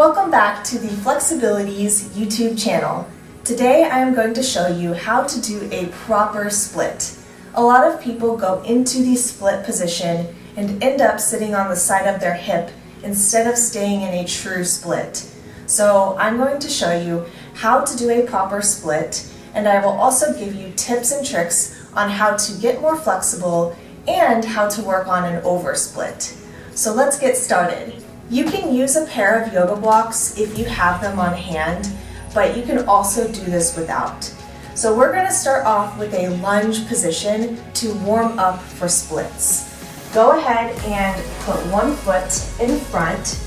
Welcome back to the FlexAbilities YouTube channel. Today I am going to show you how to do a proper split. A lot of people go into the split position and end up sitting on the side of their hip instead of staying in a true split. So I'm going to show you how to do a proper split, and I will also give you tips and tricks on how to get more flexible and how to work on an oversplit. So let's get started. You can use a pair of yoga blocks if you have them on hand, but you can also do this without. So we're going to start off with a lunge position to warm up for splits. Go ahead and put one foot in front,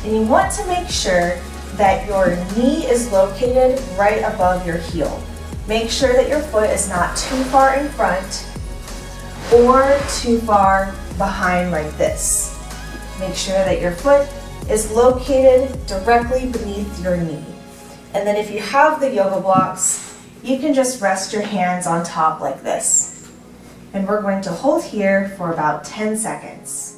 and you want to make sure that your knee is located right above your heel. Make sure that your foot is not too far in front or too far behind like this. Make sure that your foot is located directly beneath your knee. And then if you have the yoga blocks, you can just rest your hands on top like this. And we're going to hold here for about 10 seconds.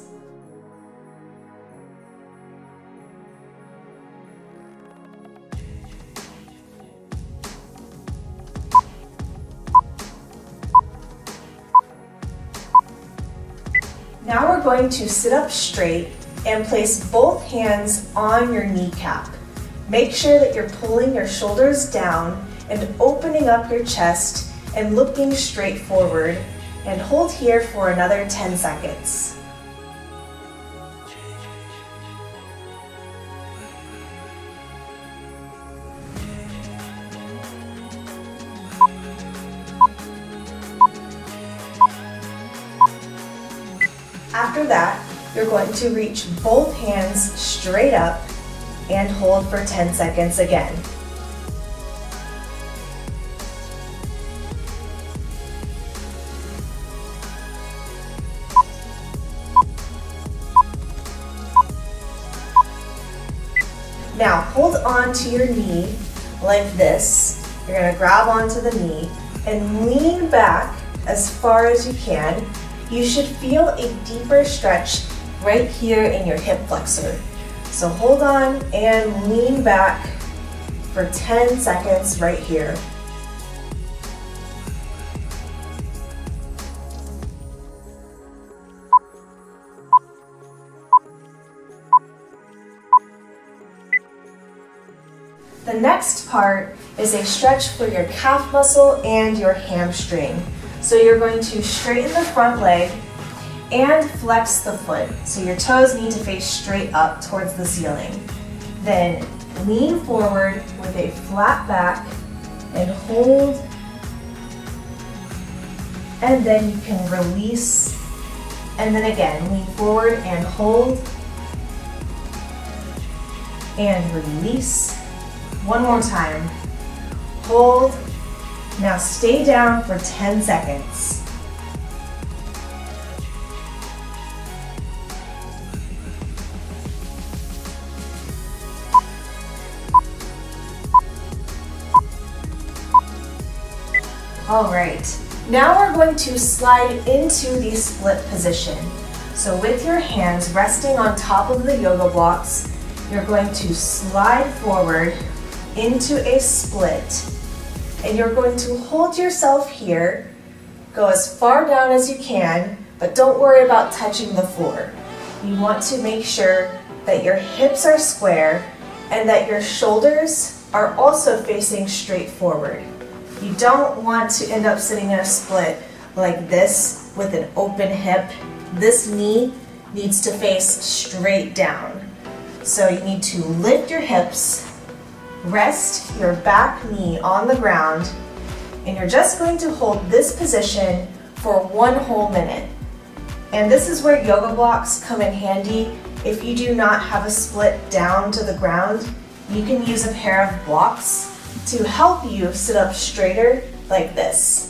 Now we're going to sit up straight and place both hands on your kneecap. Make sure that you're pulling your shoulders down and opening up your chest and looking straight forward, and hold here for another 10 seconds. After that, you're going to reach both hands straight up and hold for 10 seconds again. Now hold on to your knee like this. You're going to grab onto the knee and lean back as far as you can. You should feel a deeper stretch right here in your hip flexor. So hold on and lean back for 10 seconds right here. The next part is a stretch for your calf muscle and your hamstring. So you're going to straighten the front leg and flex the foot. So your toes need to face straight up towards the ceiling. Then lean forward with a flat back and hold. And then you can release. And then again, lean forward and hold. And release. One more time. Hold. Now stay down for 10 seconds. All right, now we're going to slide into the split position. So with your hands resting on top of the yoga blocks, you're going to slide forward into a split. And you're going to hold yourself here, go as far down as you can, but don't worry about touching the floor. You want to make sure that your hips are square and that your shoulders are also facing straight forward. You don't want to end up sitting in a split like this with an open hip. This knee needs to face straight down. So you need to lift your hips, rest your back knee on the ground, and you're just going to hold this position for 1 whole minute. And this is where yoga blocks come in handy. If you do not have a split down to the ground, you can use a pair of blocks to help you sit up straighter like this.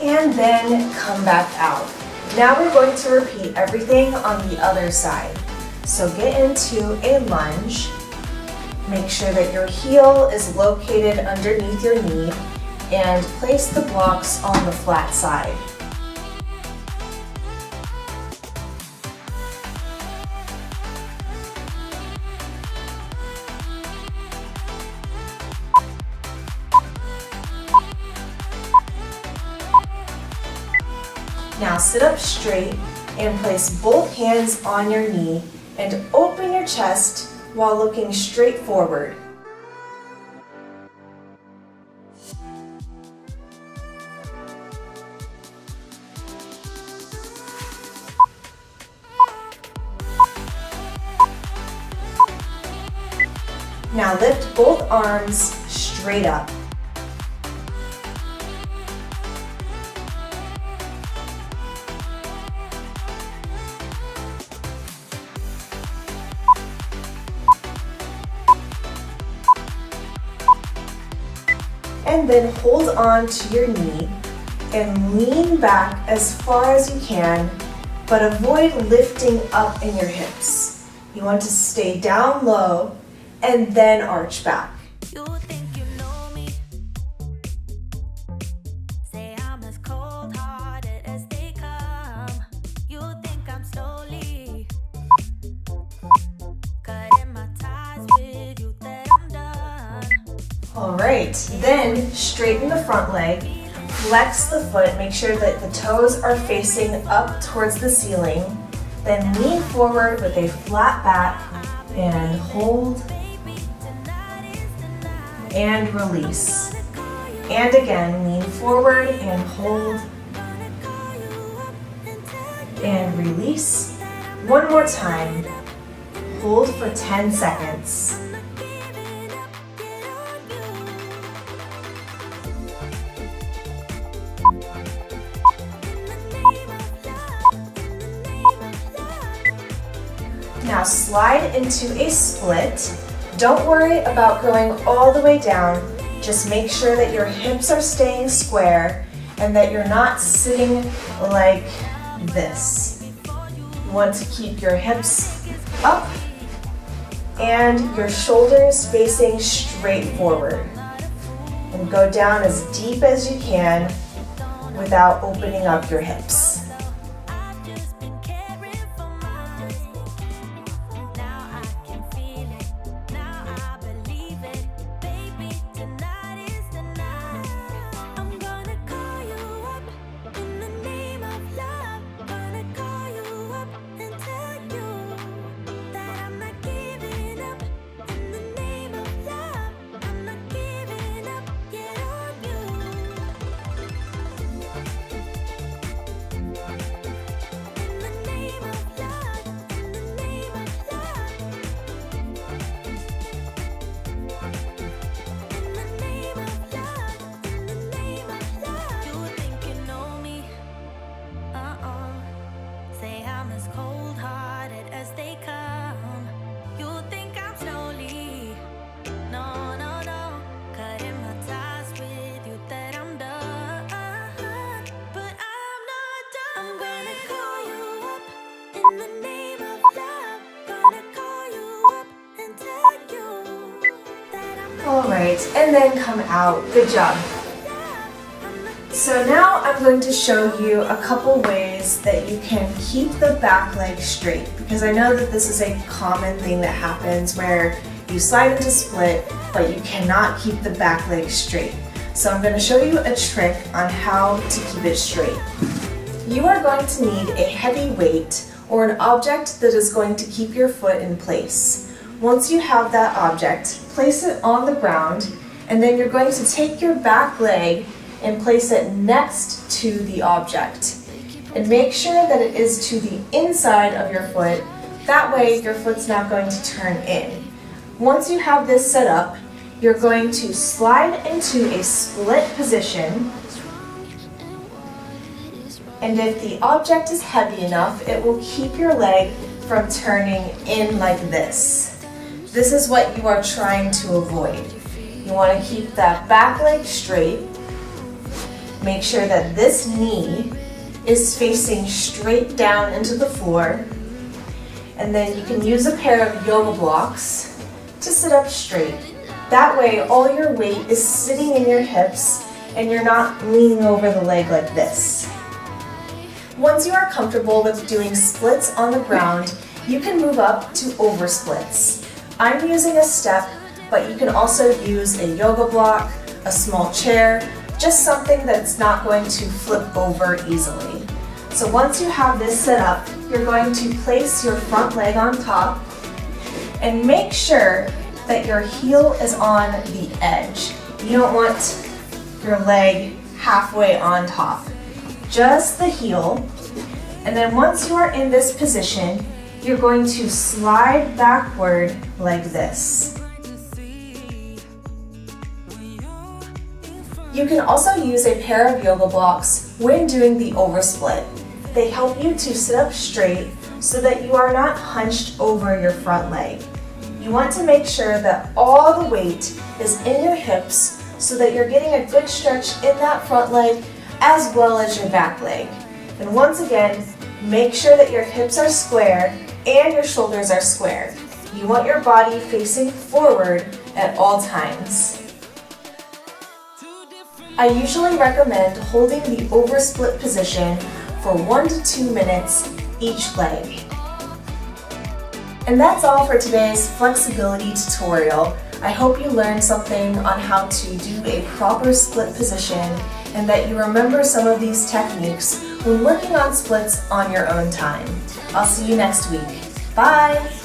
and then come back out. Now we're going to repeat everything on the other side. So get into a lunge. Make sure that your heel is located underneath your knee and place the blocks on the flat side. Now sit up straight and place both hands on your knee and open your chest while looking straight forward. Now lift both arms straight up. And then hold on to your knee and lean back as far as you can, but avoid lifting up in your hips. You want to stay down low and then arch back. You think you know me? Say I'm as cold-hearted as they come. You think I'm slowly cutting my ties with you, that I'm done. All right, then straighten the front leg, flex the foot, make sure that the toes are facing up towards the ceiling, then lean forward with a flat back and hold and release. And again, lean forward and hold and release. One more time. Hold for 10 seconds. Now slide into a split. Don't worry about going all the way down. Just make sure that your hips are staying square and that you're not sitting like this. You want to keep your hips up and your shoulders facing straight forward. And go down as deep as you can without opening up your hips. All right, and then come out. Good job. So now I'm going to show you a couple ways that you can keep the back leg straight, because I know that this is a common thing that happens where you slide into split, but you cannot keep the back leg straight. So I'm going to show you a trick on how to keep it straight. You are going to need a heavy weight or an object that is going to keep your foot in place. Once you have that object, place it on the ground, and then you're going to take your back leg and place it next to the object. And make sure that it is to the inside of your foot. That way your foot's not going to turn in. Once you have this set up, you're going to slide into a split position. And if the object is heavy enough, it will keep your leg from turning in like this. This is what you are trying to avoid. You want to keep that back leg straight make sure that this knee is facing straight down into the floor. And then you can use a pair of yoga blocks to sit up straight. That way, all your weight is sitting in your hips and you're not leaning over the leg like this. Once you are comfortable with doing splits on the ground, you can move up to over splits. I'm using a step, but you can also use a yoga block, a small chair, just something that's not going to flip over easily. So once you have this set up, you're going to place your front leg on top and make sure that your heel is on the edge. You don't want your leg halfway on top, just the heel. And then once you are in this position, you're going to slide backward like this. You can also use a pair of yoga blocks when doing the oversplit. They help you to sit up straight so that you are not hunched over your front leg. You want to make sure that all the weight is in your hips so that you're getting a good stretch in that front leg as well as your back leg. And once again, make sure that your hips are square and your shoulders are square. You want your body facing forward at all times. I usually recommend holding the oversplit position for 1 to 2 minutes each leg. And that's all for today's flexibility tutorial. I hope you learned something on how to do a proper split position and that you remember some of these techniques when working on splits on your own time. I'll see you next week. Bye!